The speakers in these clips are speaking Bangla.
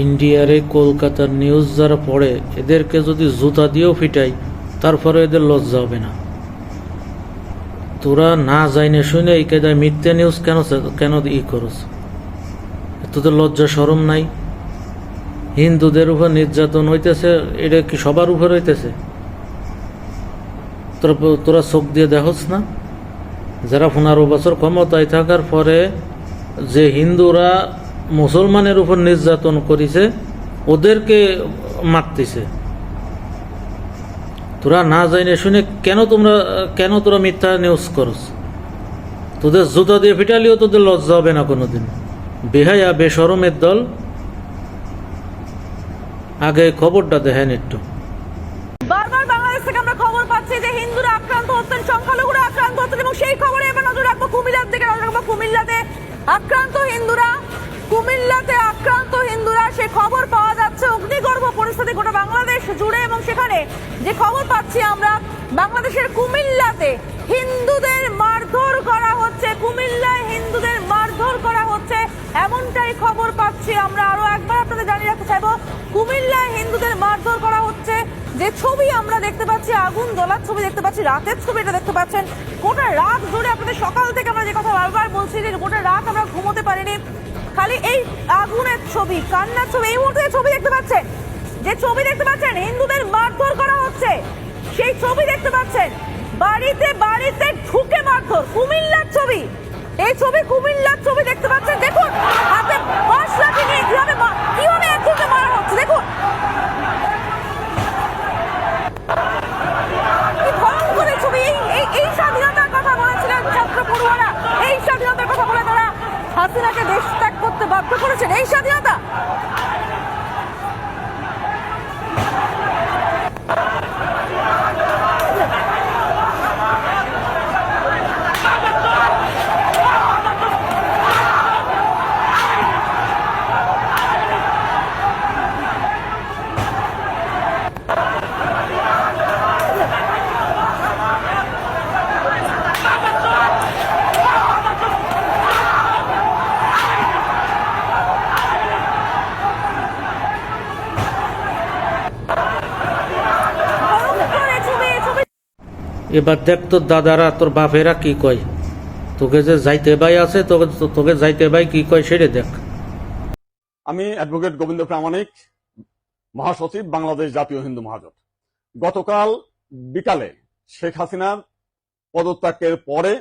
ইন্ডিয়ারে কলকাতার নিউজ যারা পড়ে এদেরকে যদি জুতা দিয়েও ফিটাই তারপরে এদের লজ্জা হবে না। তোরা না যাইনে শুনে এই কায়দায় মিথ্যা নিউজ কেন করস? তোদের লজ্জা শরম নাই? হিন্দুদের উপর নির্যাতন হইতেছে, এটা কি সবার উপর হইতেছে? তোরা চোখ দিয়ে দেখোস না? যারা 15 বছর ক্ষমতায় থাকার পরে যে হিন্দুরা মুসলমানের উপর নির্যাতন করেছে ওদেরকে মারতেছে। তোরা না যাইনে শুনে কেন তোরা মিথ্যা নিউজ করস? তোদের জুতা দিয়ে ফিটালিও তোদের লজ্জা হবে না কোনোদিন। বেহায়া বেশরমের দল। আগে খবরটা দেখেন একটু। বারবার বাংলাদেশ থেকে আমরা খবর পাচ্ছি যে হিন্দুরা আক্রান্ত হচ্ছেন, সংখ্যালঘুরা আক্রান্ত হচ্ছেন, এবং সেই খবরে এবার নজর রাখবো কুমিল্লার দিকে। নজর রাখবো কুমিল্লাতে আক্রান্ত হিন্দুরা, সে খবর পাওয়া যাচ্ছে। অগ্নিগর্ভ পরিস্থিতি গোটা বাংলাদেশ জুড়ে, এবং সেখানে যে খবর পাচ্ছি আমরা, বাংলাদেশের কুমিল্লাতে হিন্দুদের মারধর করা হচ্ছে। কুমিল্লায় হিন্দুদের মারধর করা হচ্ছে, এমনটাই খবর পাচ্ছি আমরা। আরো একবার আপনাদের জানিয়ে রাখতে চাইবো, কুমিল্লায় হিন্দুদের মারধর করা হচ্ছে। যে ছবি আমরা দেখতে পাচ্ছি, আগুন জ্বলার ছবি দেখতে পাচ্ছি, রাতের ছবি এটা দেখতে পাচ্ছেন। গোটা রাত ধরে আপনাদের সকাল থেকে আমরা যে কথা বারবার বলছি যে গোটা রাত আমরা ঘুমোতে পারিনি, খালি এই আগুনের ছবি, কান্নার ছবি। এই মুহূর্তে ছবি দেখতে পাচ্ছেন, যে ছবি দেখতে পাচ্ছেন হিন্দুদের মারধর করা হচ্ছে, সেই ছবি দেখতে পাচ্ছেন। বাড়িতে বাড়িতে ঢুকে মারধর, কুমিল্লার ছবি। এই ছবি কুমিল্লার ছবি দেখতে পাচ্ছেন। দেখুন হাতে বাঁশ লাঠি নিয়ে কিভাবে একজনকে মারা হচ্ছে। দেখুন কি ভয়ঙ্কর ছবি। এই স্বাধীনতার কথা বলেছিলেন ছাত্র পড়ুয়ারা, এই স্বাধীনতার কথা বলে তারা হাসিনাকে দেশ ত্যাগ করতে বাধ্য করেছেন। এই স্বাধীনতা এবার দেখ তোর দাদারা, তোর বাপেরা কি কয়। তোকে যে যাইতে ভাই আছে, তোকে যাইতে ভাই কি কয় সেটা দেখ। আমি অ্যাডভোকেট গোবিন্দ প্রামাণিক, মহাসচিব, বাংলাদেশ জাতীয় হিন্দু মহাজোট। গতকাল বিকালে শেখ হাসিনার পদত্যাগের পরে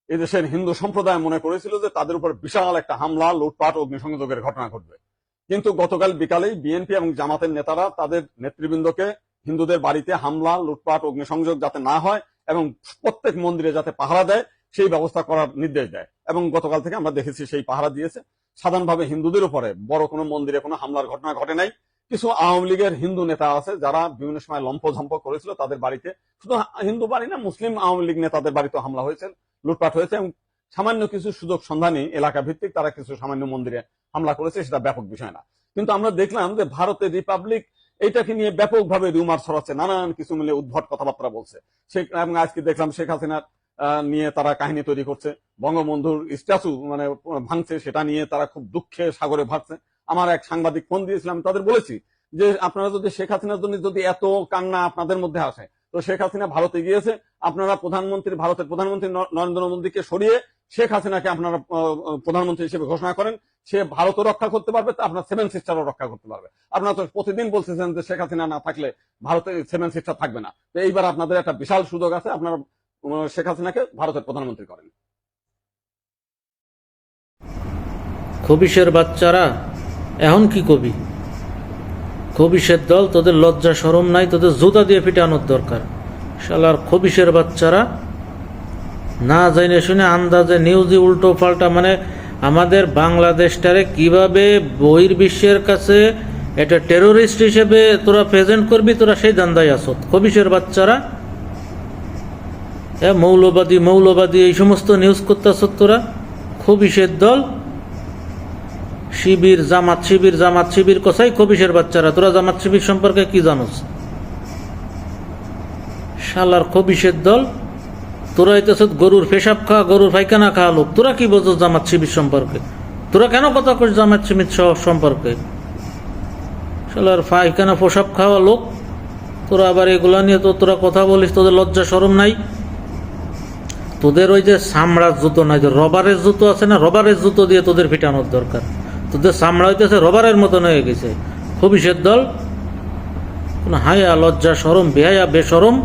এদেশের হিন্দু সম্প্রদায় মনে করেছিল যে তাদের উপর বিশাল একটা হামলা, লুটপাট, অগ্নিসংযোগের ঘটনা ঘটবে। কিন্তু গতকাল বিকালেই বিএনপি এবং জামাতের নেতারা তাদের নেতৃবৃন্দকে হিন্দুদের বাড়িতে হামলা, লুটপাট, অগ্নিসংযোগ যাতে না হয় এবং প্রত্যেক মন্দিরে যাতে পাহারা দেয় সেই ব্যবস্থা করার নির্দেশ দেয়। এবং গতকাল থেকে আমরা দেখেছি সেই পাহারা দিয়েছে। সাধারণভাবে হিন্দুদের উপরে বড় কোনো মন্দিরে কোনো হামলার ঘটনা ঘটে নাই। কিছু আওয়ামী লীগের হিন্দু নেতা আছে যারা বিভিন্ন সময় লম্ফঝম্প করেছিল, তাদের বাড়িতে, শুধু হিন্দু বাড়ি না, মুসলিম আওয়ামী লীগ নেতাদের বাড়িতে হামলা হয়েছে, লুটপাট হয়েছে, এবং সামান্য কিছু সুযোগ সন্ধানী এলাকা ভিত্তিক তারা কিছু সামান্য মন্দিরে হামলা করেছে, সেটা ব্যাপক বিষয় না। কিন্তু আমরা দেখলাম যে ভারতের রিপাবলিক এইটাকে নিয়ে ব্যাপকভাবে রিউমার ছড়াচ্ছে, নানান কিছু মিলে উদ্ভট কথাবার্তা বলছে। এবং আজকে দেখলাম শেখ হাসিনার নিয়ে তারা কাহিনী তৈরি করছে, বঙ্গবন্ধুর স্ট্যাচু ভাঙছে, সেটা নিয়ে তারা খুব দুঃখে সাগরে ভাসছে। আমার এক সাংবাদিক ফোন দিয়েছিলাম, তাদের বলেছি যে আপনারা যদি শেখ হাসিনার জন্য যদি এত কান্না আপনাদের মধ্যে আসে, তো শেখ হাসিনা ভারতে গিয়েছে, আপনারা ভারতের প্রধানমন্ত্রী নরেন্দ্র মোদীকে সরিয়ে শেখ হাসিনাকে আপনারা প্রধানমন্ত্রী হিসেবে ঘোষণা করেন। সে ভারতও রক্ষা করতে পারবে, তা আপনার 7 সিস্টারও রক্ষা করতে পারবে। আপনারা তো প্রতিদিন বলতেছেন যে শেখ হাসিনা না থাকলে ভারতে 7 সিস্টার থাকবে না। তো এইবার আপনাদের একটা বিশাল সুযোগ আছে, আপনারা শেখ হাসিনাকে ভারতের প্রধানমন্ত্রী করেন। খবিশের বাচ্চারা এখন কি কবি? খবিশের দল, তোদের লজ্জা শরম নাই? তোদের জুতা দিয়ে পিটানোর দরকার। শালার খবিশের বাচ্চারা না জানে শুনে আন্দাজে নিউজে উল্টো পাল্টা, মানে আমাদের বাংলাদেশটারে কিভাবে বহির্বিশ্বের কাছে এটা টেরোরিস্ট হিসেবে তোরা প্রেজেন্ট করবি, তোরা সেই দান্দায় আসত। খবিশের বাচ্চারা মৌলবাদী এই সমস্ত নিউজ করতে আসত তোরা। খবিশের দল, জামাত শিবির খবিশের বাচ্চারা। তোরা জামাত শিবির সম্পর্কে কি জানোস? শালার খবিশের দল, তোরা হইতেছ গরুর পেশাব খাওয়া, গরুর পায়খানা খাওয়া লোক। তোরা কি বোঝো জামাত শিবির সম্পর্কে? তোরা কেন কথা কইস জামাত শিবির সম্পর্কে? শালার পায়খানা পোশাক খাওয়া লোক, তোরা আবার এগুলা নিয়ে তো তোরা কথা বলিস, তোদের লজ্জা শরম নাই? তোদের ওই যে চামড়ার জুতো নাই, যে রবারের জুতো আছে না, রবারের জুতো দিয়ে তোদের পিটানোর দরকার। তোদের চামড়া হইতেছে রবারের মতন হয়ে গেছে। খবিশের দল, কোনো হায়া লজ্জা শরম বেহায়া বেশরম